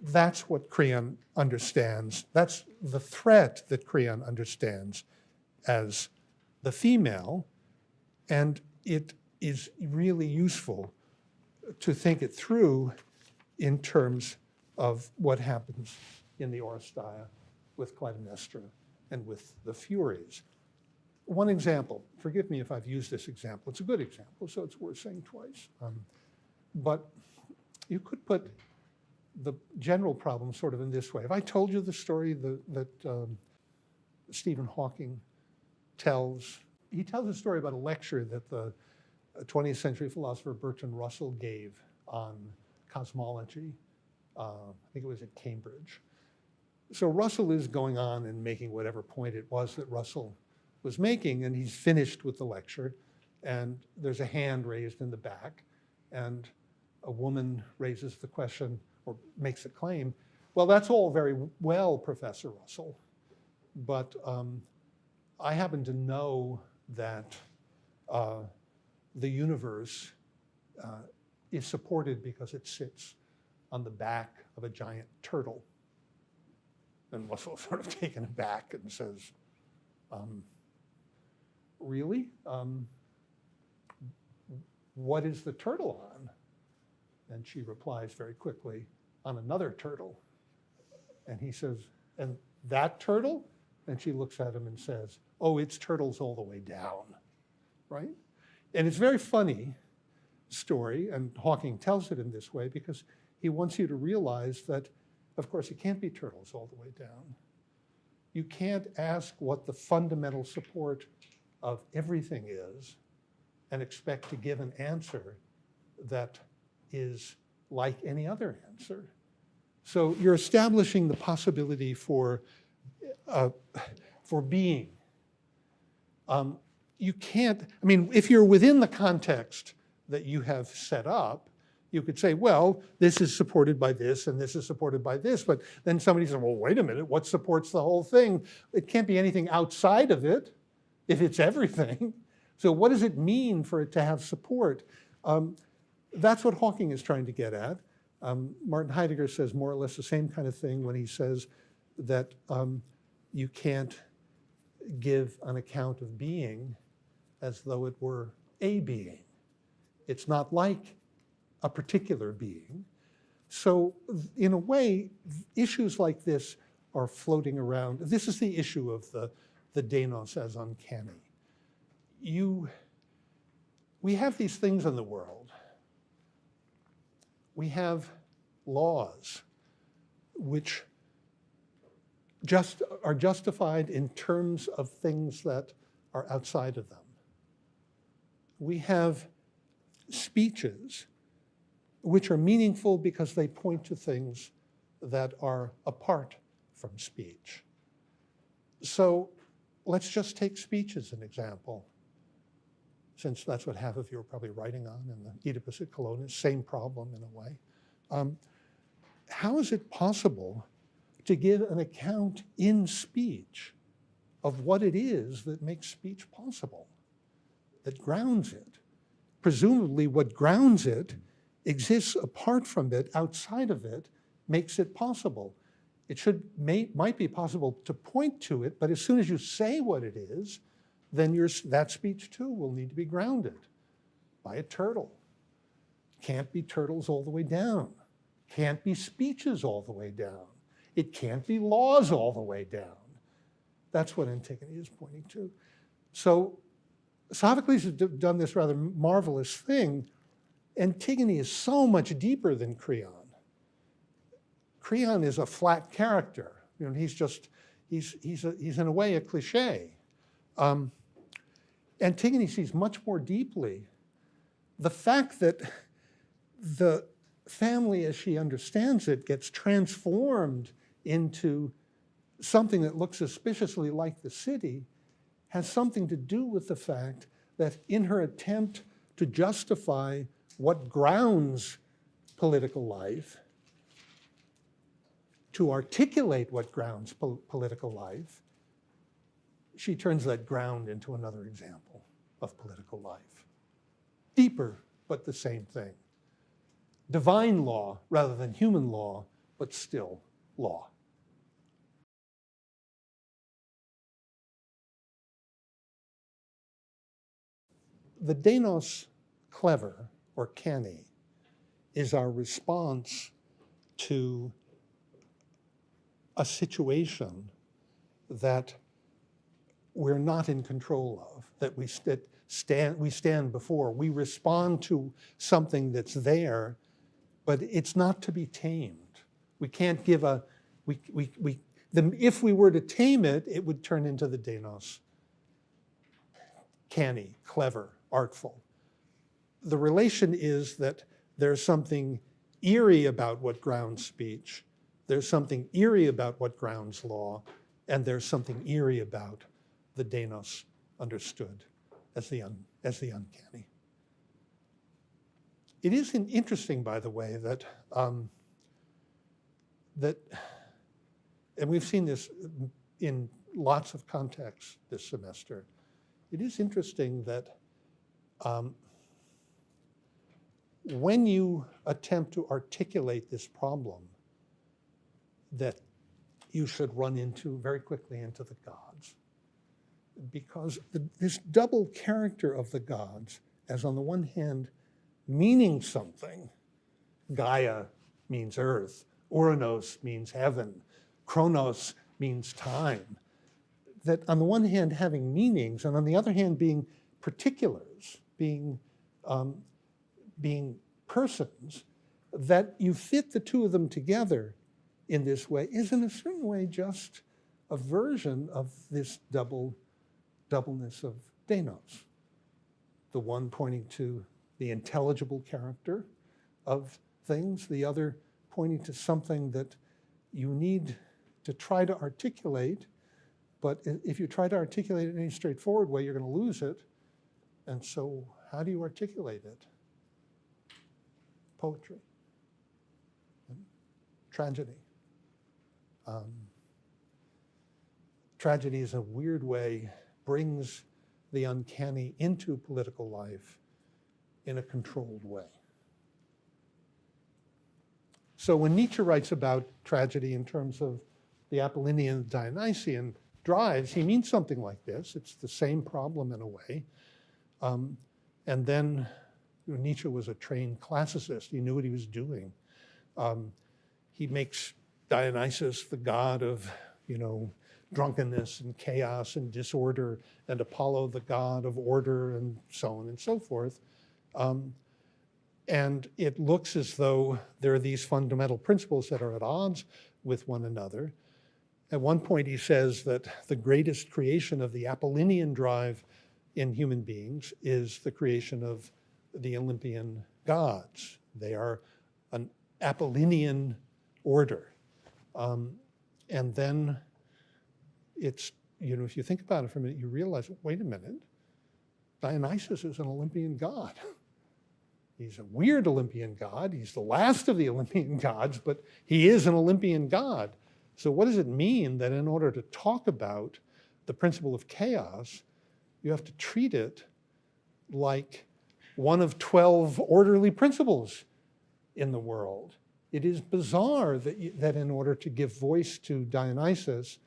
That's what Creon understands. That's the threat that Creon understands as the female, and it is really useful to think it through in terms of what happens in the Oresteia with Clytemnestra and with the Furies. one example, forgive me if I've used this example, it's a good example, so it's worth saying twice. But you could put the general problem sort of in this way. Have I told you the story that Stephen Hawking tells? He tells a story about a lecture that the 20th century philosopher Bertrand Russell gave on cosmology. I think it was at Cambridge. So Russell is going on and making whatever point it was that Russell was making, and he's finished with the lecture, and there's a hand raised in the back, and a woman raises the question or makes a claim, well, that's all very well, Professor Russell, but I happen to know that the universe is supported because it sits on the back of a giant turtle. And Russell's sort of taken aback and says, really? What is the turtle on? And she replies very quickly, on another turtle. And he says, and that turtle? And she looks at him and says, oh, it's turtles all the way down, right? And it's a very funny story, and Hawking tells it in this way because he wants you to realize that, of course, it can't be turtles all the way down. You can't ask what the fundamental support of everything is and expect to give an answer that is like any other answer. So you're establishing the possibility for being. You can't, I mean, if you're within the context that you have set up, you could say, well, this is supported by this and this is supported by this, but then somebody says, well, wait a minute, what supports the whole thing? It can't be anything outside of it if it's everything. So what does it mean for it to have support? That's what Hawking is trying to get at. Martin Heidegger says more or less the same kind of thing when he says that you can't give an account of being as though it were a being. It's not like a particular being. So in a way, issues like this are floating around. This is the issue of the Denos as uncanny. We have these things in the world. We have laws which are justified in terms of things that are outside of them. We have speeches which are meaningful because they point to things that are apart from speech. So let's just take speech as an example, since that's what half of you are probably writing on in the Oedipus at Colonus, same problem in a way. How is it possible to give an account in speech of what it is that makes speech possible, that grounds it? Presumably what grounds it exists apart from it, outside of it, makes it possible. It might be possible to point to it, but as soon as you say what it is, then that speech too will need to be grounded by a turtle. Can't be turtles all the way down. Can't be speeches all the way down. It can't be laws all the way down. That's what Antigone is pointing to. So Sophocles has done this rather marvelous thing. Antigone is so much deeper than Creon. Creon is a flat character. You know, he's in a way a cliche. Antigone sees much more deeply the fact that the family, as she understands it, gets transformed into something that looks suspiciously like the city, has something to do with the fact that in her attempt to justify what grounds political life, to articulate what grounds political life, she turns that ground into another example of political life. Deeper, but the same thing. Divine law rather than human law, but still law. The Denos clever or canny is our response to a situation that we're not in control of, that we stand before. We respond to something that's there, but it's not to be tamed. We can't give a, if we were to tame it, it would turn into the Deinos. Canny, clever, artful. The relation is that there's something eerie about what grounds speech, there's something eerie about what grounds law, and there's something eerie about the Deinos understood as the uncanny. It is interesting, by the way, that, and we've seen this in lots of contexts this semester, it is interesting that when you attempt to articulate this problem, that you should run very quickly into the gods. Because this double character of the gods, as on the one hand, meaning something, Gaia means earth, Uranos means heaven, Chronos means time, that on the one hand having meanings, and on the other hand being particulars, being persons, that you fit the two of them together in this way is in a certain way just a version of this doubleness of Deinos. The one pointing to the intelligible character of things, the other pointing to something that you need to try to articulate, but if you try to articulate it in any straightforward way, you're going to lose it. And so how do you articulate it? Poetry, tragedy. Tragedy is a weird way, brings the uncanny into political life in a controlled way. So when Nietzsche writes about tragedy in terms of the Apollinian Dionysian drives, he means something like this. It's the same problem in a way. And then Nietzsche was a trained classicist. He knew what he was doing. He makes Dionysus the god of, drunkenness and chaos and disorder, and Apollo the god of order, and so on and so forth. And it looks as though there are these fundamental principles that are at odds with one another. At one point he says that the greatest creation of the Apollinian drive in human beings is the creation of the Olympian gods. They are an Apollinian order. And then it's, if you think about it for a minute, you realize, wait a minute, Dionysus is an Olympian god. He's a weird Olympian god. He's the last of the Olympian gods, but he is an Olympian god. So what does it mean that in order to talk about the principle of chaos, you have to treat it like one of 12 orderly principles in the world? It is bizarre that in order to give voice to Dionysus,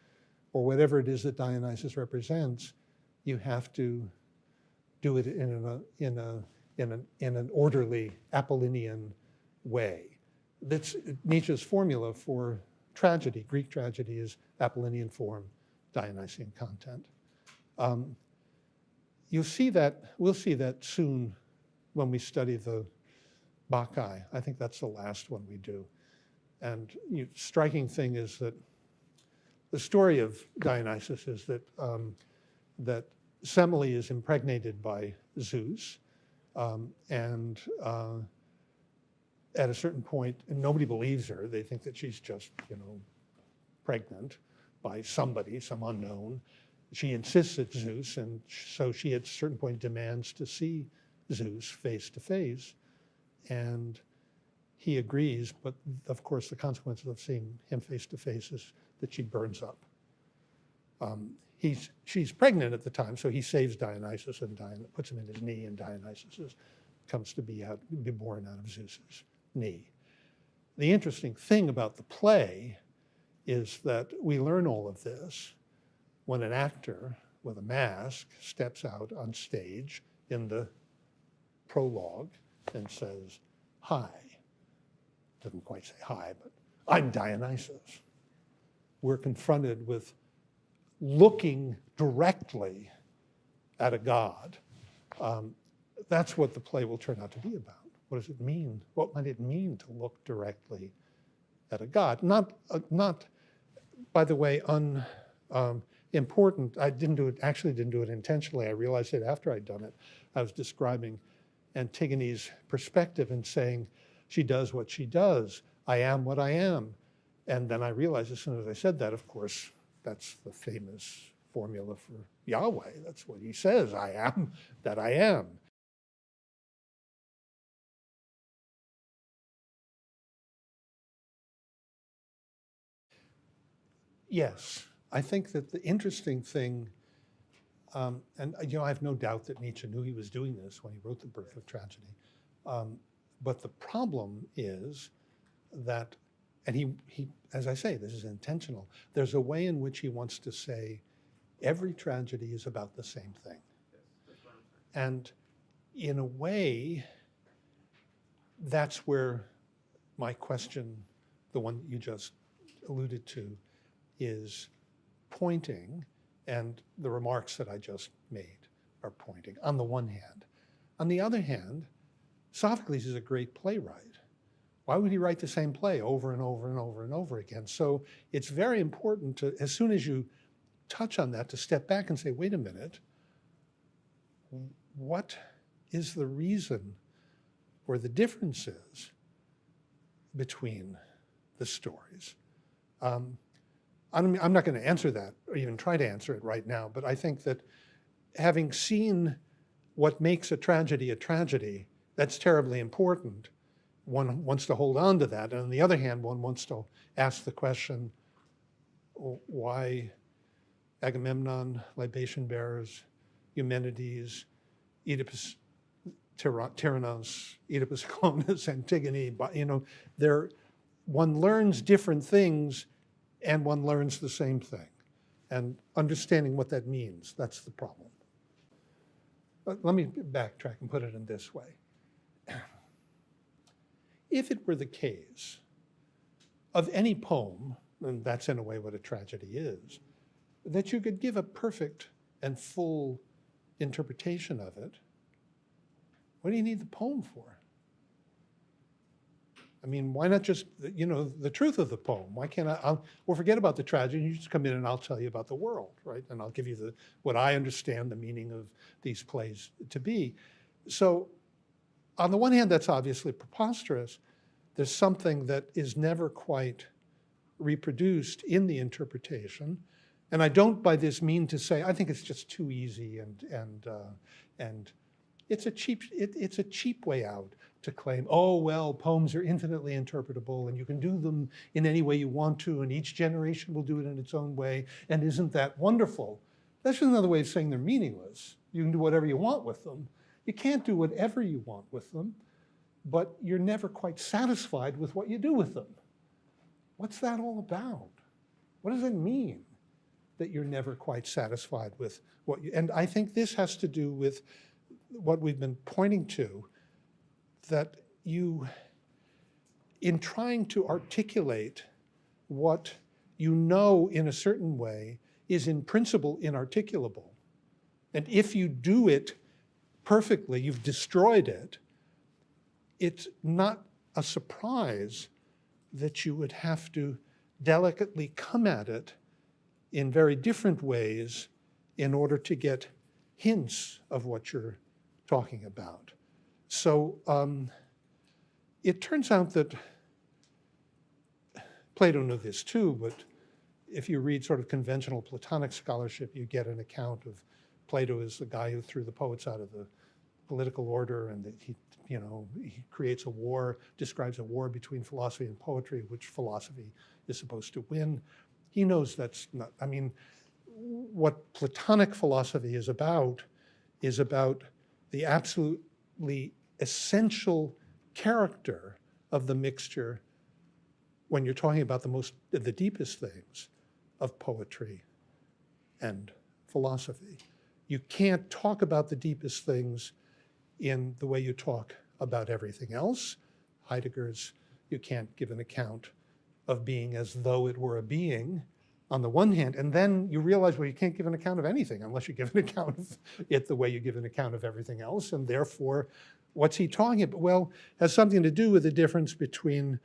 or whatever it is that Dionysus represents, you have to do it in an orderly Apollinian way. That's Nietzsche's formula for tragedy. Greek tragedy is Apollinian form, Dionysian content. We'll see that soon when we study the Bacchae. I think that's the last one we do. And striking thing is that the story of Dionysus is that that Semele is impregnated by Zeus, and at a certain point, and nobody believes her. They think that she's just, pregnant by somebody, some unknown. She insists it's Zeus, and so she at a certain point demands to see Zeus face to face, and he agrees, but of course the consequences of seeing him face to face is that she burns up. She's pregnant at the time, so he saves Dionysus and puts him in his knee, and Dionysus comes to be born out of Zeus's knee. The interesting thing about the play is that we learn all of this when an actor with a mask steps out on stage in the prologue and says, "Hi." Doesn't quite say hi, but "I'm Dionysus." We're confronted with looking directly at a god. That's what the play will turn out to be about. What does it mean? What might it mean to look directly at a god? Not, by the way, important. I didn't do it, actually didn't do it intentionally. I realized it after I'd done it. I was describing Antigone's perspective and saying, she does what she does. I am what I am. And then I realized as soon as I said that, of course, that's the famous formula for Yahweh. That's what he says, I am that I am. Yes, I think that the interesting thing, and I have no doubt that Nietzsche knew he was doing this when he wrote The Birth of Tragedy. But the problem is that, and he, as I say, this is intentional, there's a way in which he wants to say every tragedy is about the same thing. And in a way, that's where my question, the one that you just alluded to, is pointing, and the remarks that I just made are pointing, on the one hand. On the other hand, Sophocles is a great playwright. Why would he write the same play over and over and over and over again? So it's very important to, as soon as you touch on that, to step back and say, wait a minute, what is the reason or the differences between the stories? I'm not going to answer that or even try to answer it right now, but I think that having seen what makes a tragedy, that's terribly important. One wants to hold on to that. And on the other hand, one wants to ask the question, why Agamemnon, libation bearers, Eumenides, Oedipus, Tyrannos, Oedipus Clonus, Antigone, one learns different things and one learns the same thing. And understanding what that means, that's the problem. But let me backtrack and put it in this way. If it were the case of any poem, and that's in a way what a tragedy is, that you could give a perfect and full interpretation of it, what do you need the poem for? I mean, why not just, the truth of the poem? Why can't we'll forget about the tragedy, you just come in and I'll tell you about the world, right? And I'll give you what I understand the meaning of these plays to be. So on the one hand, that's obviously preposterous. There's something that is never quite reproduced in the interpretation. And I don't by this mean to say, I think it's just too easy and it's a cheap way out to claim, oh, well, poems are infinitely interpretable and you can do them in any way you want to and each generation will do it in its own way. And isn't that wonderful? That's just another way of saying they're meaningless. You can do whatever you want with them. You can't do whatever you want with them, but you're never quite satisfied with what you do with them. What's that all about? What does it mean that you're never quite satisfied with what you, and I think this has to do with what we've been pointing to, that you, in trying to articulate what you know in a certain way is in principle inarticulable. And if you do it perfectly, you've destroyed it. It's not a surprise that you would have to delicately come at it in very different ways in order to get hints of what you're talking about. So it turns out that Plato knew this too, but if you read sort of conventional Platonic scholarship, you get an account of Plato as the guy who threw the poets out of the political order, and that he creates a war, describes a war between philosophy and poetry, which philosophy is supposed to win. He knows that's not, I mean, what Platonic philosophy is about the absolutely essential character of the mixture when you're talking about the deepest things of poetry and philosophy. You can't talk about the deepest things in the way you talk about everything else. Heidegger's, you can't give an account of being as though it were a being on the one hand, and then you realize, well, you can't give an account of anything unless you give an account of it the way you give an account of everything else, and therefore, what's he talking about? Well, it has something to do with the difference between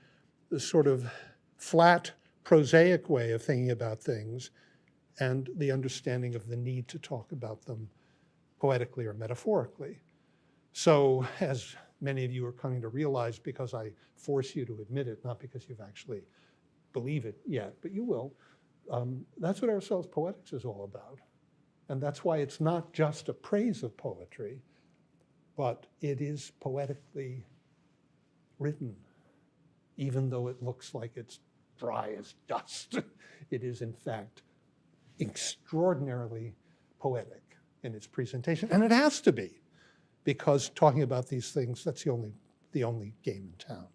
the sort of flat, prosaic way of thinking about things and the understanding of the need to talk about them poetically or metaphorically. So, as many of you are coming to realize, because I force you to admit it, not because you've actually believe it yet, but you will, that's what Aristotle's Poetics is all about. And that's why it's not just a praise of poetry, but it is poetically written, even though it looks like it's dry as dust. It is, in fact, extraordinarily poetic in its presentation. And it has to be, because talking about these things, that's the only game in town.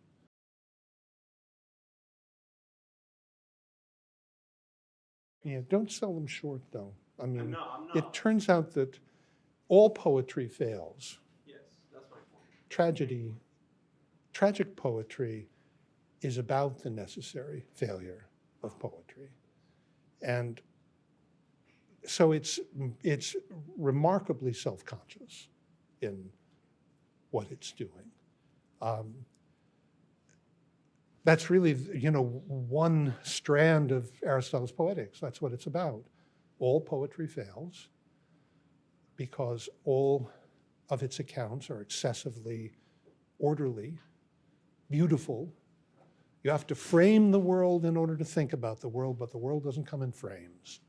Yeah, don't sell them short, though. I mean, I'm not. It turns out that all poetry fails. Yes, that's my point. Tragic poetry is about the necessary failure of poetry. And so it's remarkably self-conscious in what it's doing. That's really, one strand of Aristotle's Poetics. That's what it's about. All poetry fails because all of its accounts are excessively orderly, beautiful. You have to frame the world in order to think about the world, but the world doesn't come in frames.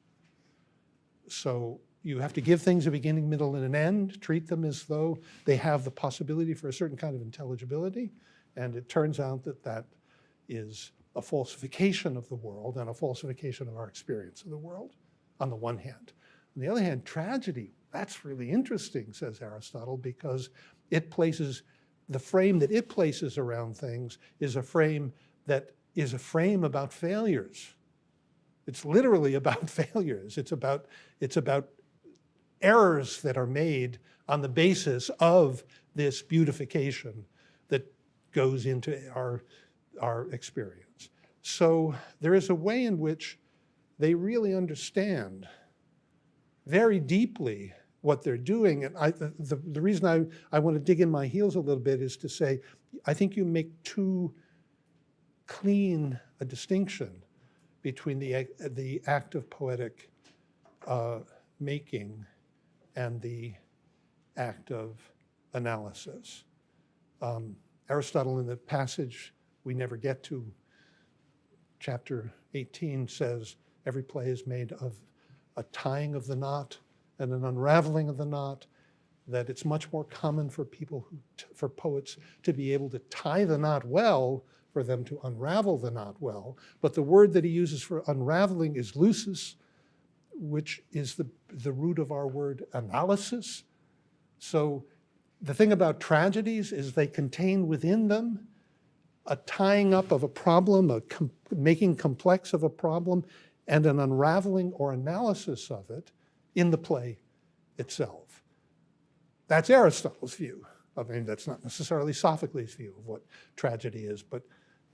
So you have to give things a beginning, middle, and an end, treat them as though they have the possibility for a certain kind of intelligibility, and it turns out that that is a falsification of the world and a falsification of our experience of the world, on the one hand. On the other hand, tragedy, that's really interesting, says Aristotle, because it places, the frame that it places around things is a frame that is a frame about failures. It's literally about failures. It's about errors that are made on the basis of this beautification that goes into our experience. So there is a way in which they really understand very deeply what they're doing. And the reason I want to dig in my heels a little bit is to say, I think you make too clean a distinction between the act of poetic making and the act of analysis. Aristotle, in the passage we never get to, chapter 18, says every play is made of a tying of the knot and an unraveling of the knot, that it's much more common for for poets to be able to tie the knot well, for them to unravel the knot well. But the word that he uses for unraveling is lusus, which is the root of our word analysis. So the thing about tragedies is they contain within them a tying up of a problem, making complex of a problem, and an unraveling or analysis of it in the play itself. That's Aristotle's view. I mean, that's not necessarily Sophocles' view of what tragedy is, but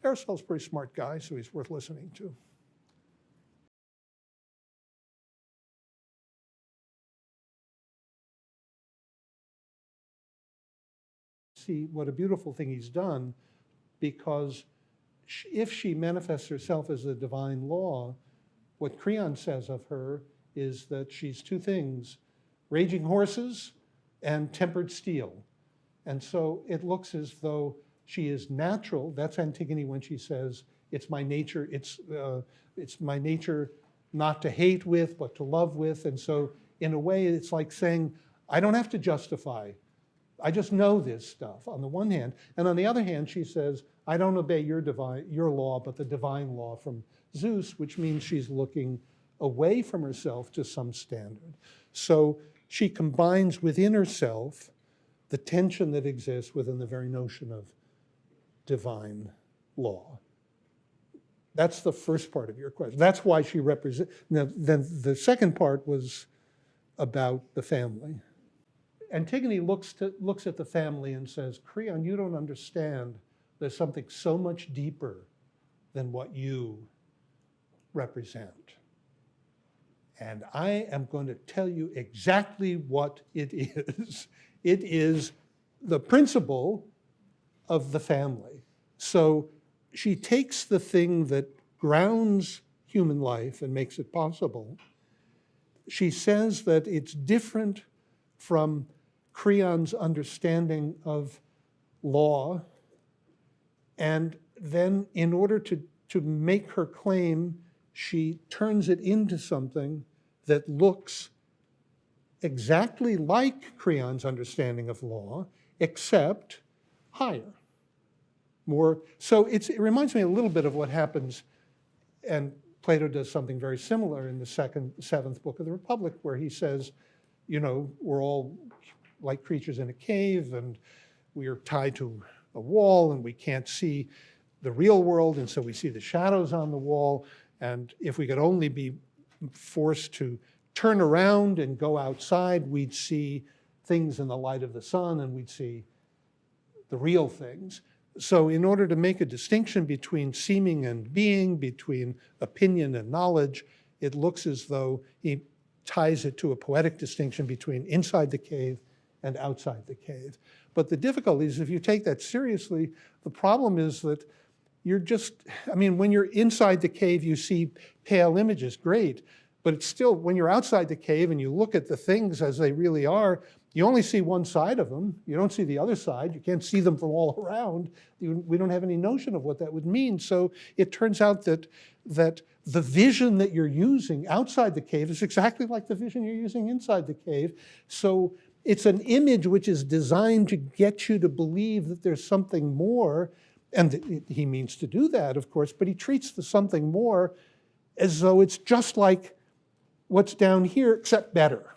Aristotle's a pretty smart guy, so he's worth listening to. See what a beautiful thing he's done, because if she manifests herself as a divine law, what Creon says of her is that she's two things: raging horses and tempered steel. And so it looks as though she is natural. That's Antigone when she says, it's my nature, it's my nature not to hate with, but to love with. And so in a way, it's like saying, I don't have to justify. I just know this stuff, on the one hand. And on the other hand, she says, I don't obey your law, but the divine law from Zeus, which means she's looking away from herself to some standard. So she combines within herself the tension that exists within the very notion of divine law. That's the first part of your question. That's why she represents. Now, then the second part was about the family. Antigone looks at the family and says, Creon, you don't understand. There's something so much deeper than what you represent. And I am going to tell you exactly what it is. It is the principle of the family. So she takes the thing that grounds human life and makes it possible. She says that it's different from Creon's understanding of law. And then in order to make her claim, she turns it into something that looks exactly like Creon's understanding of law, except higher, more. So it reminds me a little bit of what happens, and Plato does something very similar in the seventh book of the Republic, where he says, you know, we're all like creatures in a cave, and we are tied to a wall, and we can't see the real world, and so we see the shadows on the wall. And if we could only be forced to turn around and go outside, we'd see things in the light of the sun, and we'd see the real things. So in order to make a distinction between seeming and being, between opinion and knowledge, it looks as though he ties it to a poetic distinction between inside the cave and outside the cave. But the difficulty is, if you take that seriously, the problem is that you're just, I mean, when you're inside the cave, you see pale images, great. But it's still, when you're outside the cave and you look at the things as they really are, you only see one side of them. You don't see the other side. You can't see them from all around. We don't have any notion of what that would mean. So it turns out that the vision that you're using outside the cave is exactly like the vision you're using inside the cave. So it's an image which is designed to get you to believe that there's something more. And he means to do that, of course, but he treats the something more as though it's just like what's down here, except better.